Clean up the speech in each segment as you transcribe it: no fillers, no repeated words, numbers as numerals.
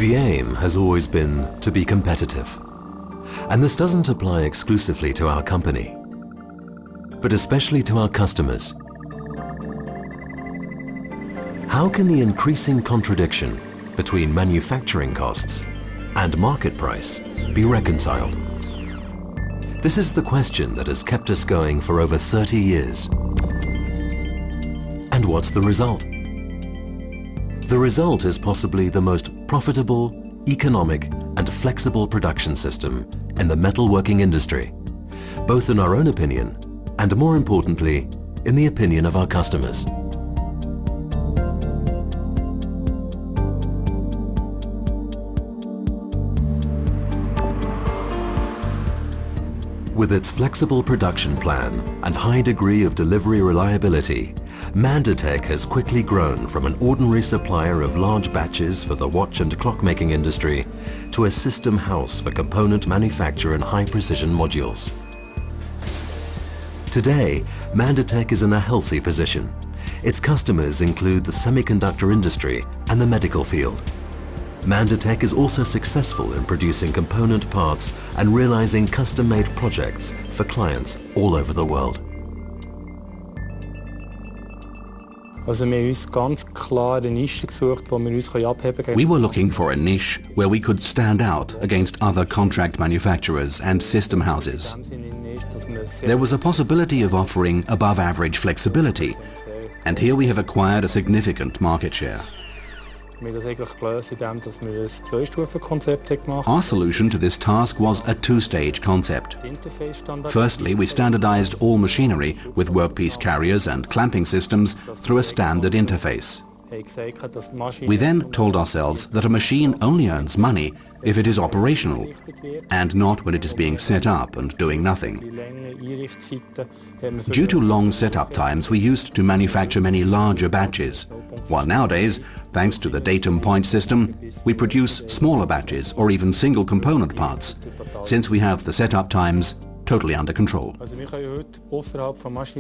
The aim has always been to be competitive. And this doesn't apply exclusively to our company, but especially to our customers. How can the increasing contradiction between manufacturing costs and market price be reconciled? This is the question that has kept us going for over 30 years. And what's the result? The result is possibly the most profitable, economic and flexible production system in the metalworking industry, both in our own opinion and, more importantly, in the opinion of our customers. With its flexible production plan and high degree of delivery reliability, Manditech has quickly grown from an ordinary supplier of large batches for the watch and clockmaking industry to a system house for component manufacture and high-precision modules. Today, Manditech is in a healthy position. Its customers include the semiconductor industry and the medical field. Manditech is also successful in producing component parts and realizing custom-made projects for clients all over the world. We were looking for a niche where we could stand out against other contract manufacturers and system houses. There was a possibility of offering above-average flexibility, and here we have acquired a significant market share. Our solution to this task was a two-stage concept. Firstly, we standardized all machinery with workpiece carriers and clamping systems through a standard interface. We then told ourselves that a machine only earns money if it is operational and not when it is being set up and doing nothing. Due to long setup times, we used to manufacture many larger batches, while nowadays, thanks to the datum point system, we produce smaller batches or even single component parts, since we have the setup times totally under control.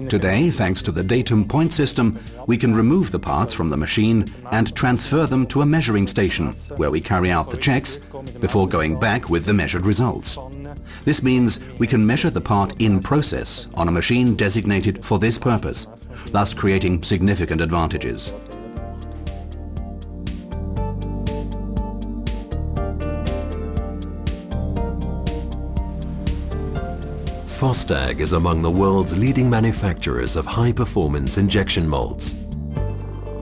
Today, thanks to the datum point system, we can remove the parts from the machine and transfer them to a measuring station, where we carry out the checks before going back with the measured results. This means we can measure the part in process on a machine designated for this purpose, thus creating significant advantages. Fostag is among the world's leading manufacturers of high-performance injection molds.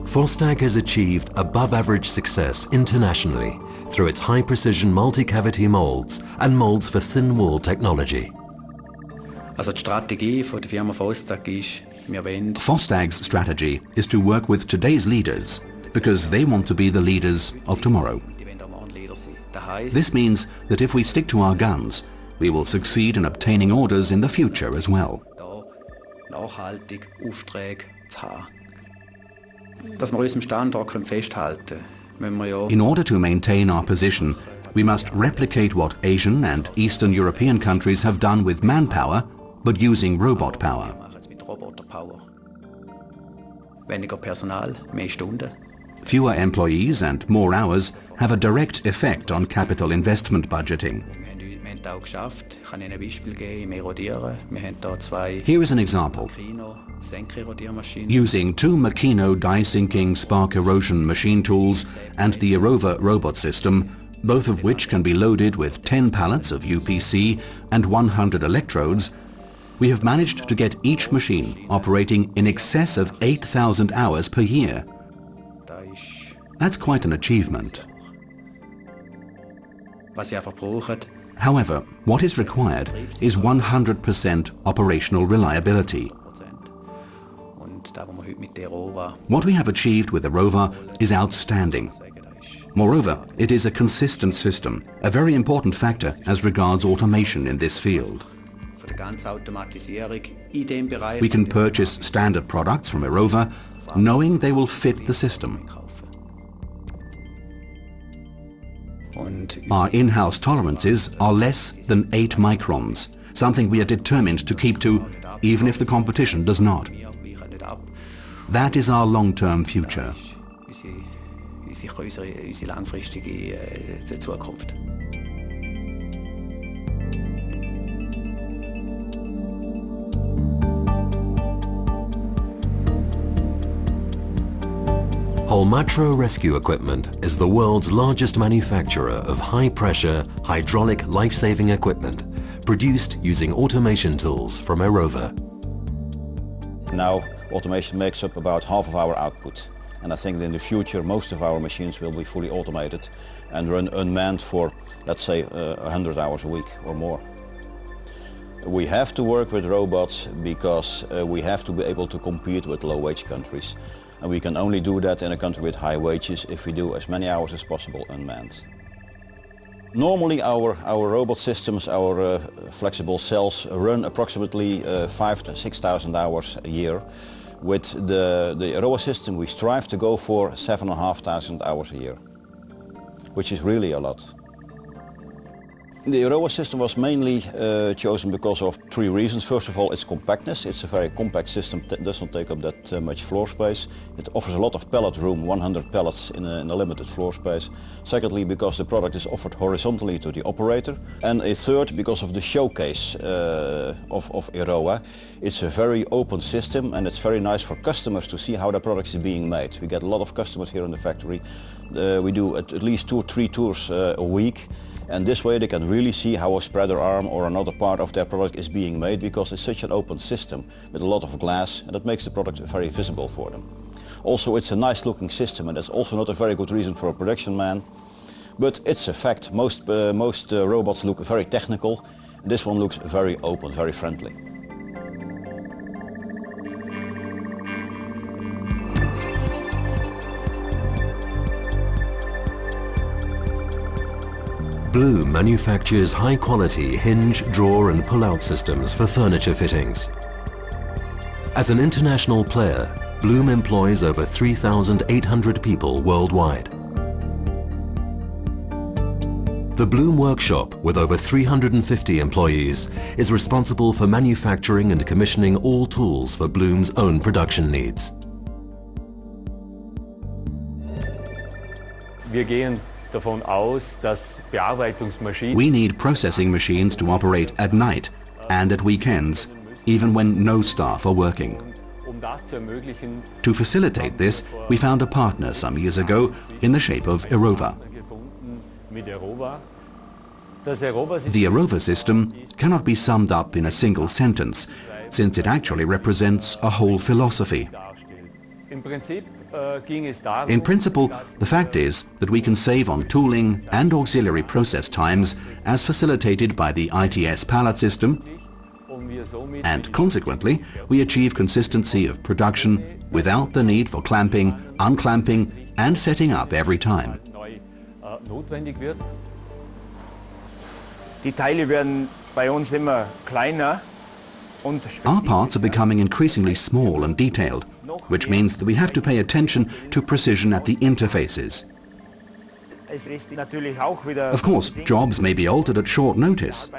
Fostag has achieved above-average success internationally through its high-precision multi-cavity molds and molds for thin-wall technology. Fostag's strategy is to work with today's leaders because they want to be the leaders of tomorrow. This means that if we stick to our guns, we will succeed in obtaining orders in the future as well. In order to maintain our position, we must replicate what Asian and Eastern European countries have done with manpower, but using robot power. Fewer employees and more hours have a direct effect on capital investment budgeting. Here is an example. Using two Makino die-sinking spark erosion machine tools and the EROWA robot system, both of which can be loaded with 10 pallets of UPC and 100 electrodes, we have managed to get each machine operating in excess of 8,000 hours per year. That's quite an achievement. However, what is required is 100% operational reliability. What we have achieved with EROWA is outstanding. Moreover, it is a consistent system, a very important factor as regards automation in this field. We can purchase standard products from EROWA, knowing they will fit the system. Our in-house tolerances are less than 8 microns, something we are determined to keep to, even if the competition does not. That is our long-term future. sicher unsere langfristige Zukunft. Holmatro Rescue Equipment is the world's largest manufacturer of high-pressure, hydraulic life-saving equipment produced using automation tools from EROWA. Now automation makes up about half of our output, and I think that in the future most of our machines will be fully automated and run unmanned for, let's say, 100 hours a week or more. We have to work with robots because we have to be able to compete with low-wage countries. And we can only do that in a country with high wages if we do as many hours as possible unmanned. Normally our robot systems, our flexible cells, run approximately 5,000 to 6,000 hours a year. With the EROWA system we strive to go for 7,500 hours a year, which is really a lot. The EROWA system was mainly chosen because of three reasons. First of all, its compactness. It's a very compact system that does not take up that much floor space. It offers a lot of pallet room, 100 pallets in a limited floor space. Secondly, because the product is offered horizontally to the operator. And a third, because of the showcase of EROWA. It's a very open system and it's very nice for customers to see how the product is being made. We get a lot of customers here in the factory. We do at least 2 or 3 tours a week. And this way they can really see how a spreader arm or another part of their product is being made, because it's such an open system with a lot of glass, and that makes the product very visible for them. Also, it's a nice looking system, and that's also not a very good reason for a production man. But it's a fact. Most robots look very technical. This one looks very open, very friendly. Bloom manufactures high-quality hinge, drawer and pull-out systems for furniture fittings. As an international player, Bloom employs over 3,800 people worldwide. The Bloom workshop, with over 350 employees, is responsible for manufacturing and commissioning all tools for Bloom's own production needs. We need processing machines to operate at night and at weekends, even when no staff are working. To facilitate this, we found a partner some years ago in the shape of EROWA. The EROWA system cannot be summed up in a single sentence, since it actually represents a whole philosophy. In principle, the fact is that we can save on tooling and auxiliary process times as facilitated by the ITS pallet system, and consequently we achieve consistency of production without the need for clamping, unclamping and setting up every time. Our parts are becoming increasingly small and detailed, which means that we have to pay attention to precision at the interfaces. Of course, jobs may be altered at short notice.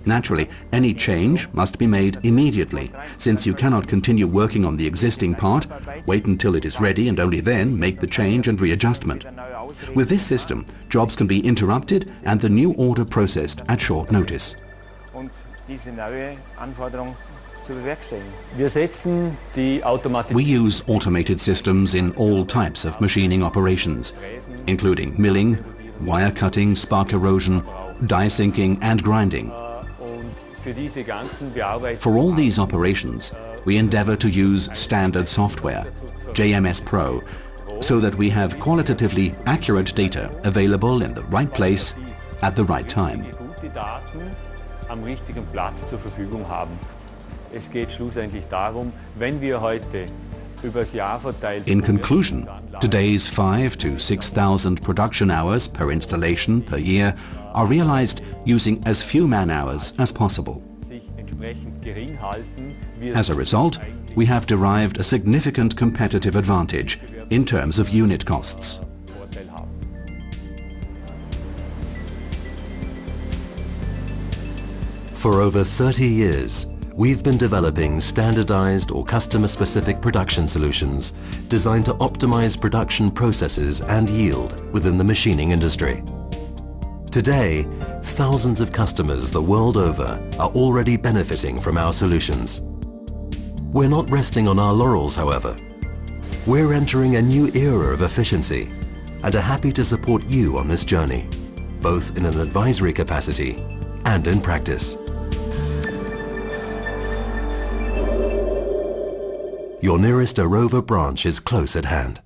Naturally, any change must be made immediately, since you cannot continue working on the existing part, wait until it is ready and only then make the change and readjustment. With this system, jobs can be interrupted and the new order processed at short notice. We use automated systems in all types of machining operations, including milling, wire cutting, spark erosion, die sinking and grinding. For all these operations, we endeavor to use standard software, JMS Pro, so that we have qualitatively accurate data available in the right place at the right time. In conclusion, today's 5,000 to 6,000 production hours per installation per year are realized using as few man-hours as possible. As a result, we have derived a significant competitive advantage in terms of unit costs. For over 30 years, we've been developing standardized or customer-specific production solutions designed to optimize production processes and yield within the machining industry. Today, thousands of customers the world over are already benefiting from our solutions. We're not resting on our laurels, however. We're entering a new era of efficiency and are happy to support you on this journey, both in an advisory capacity and in practice. Your nearest EROWA branch is close at hand.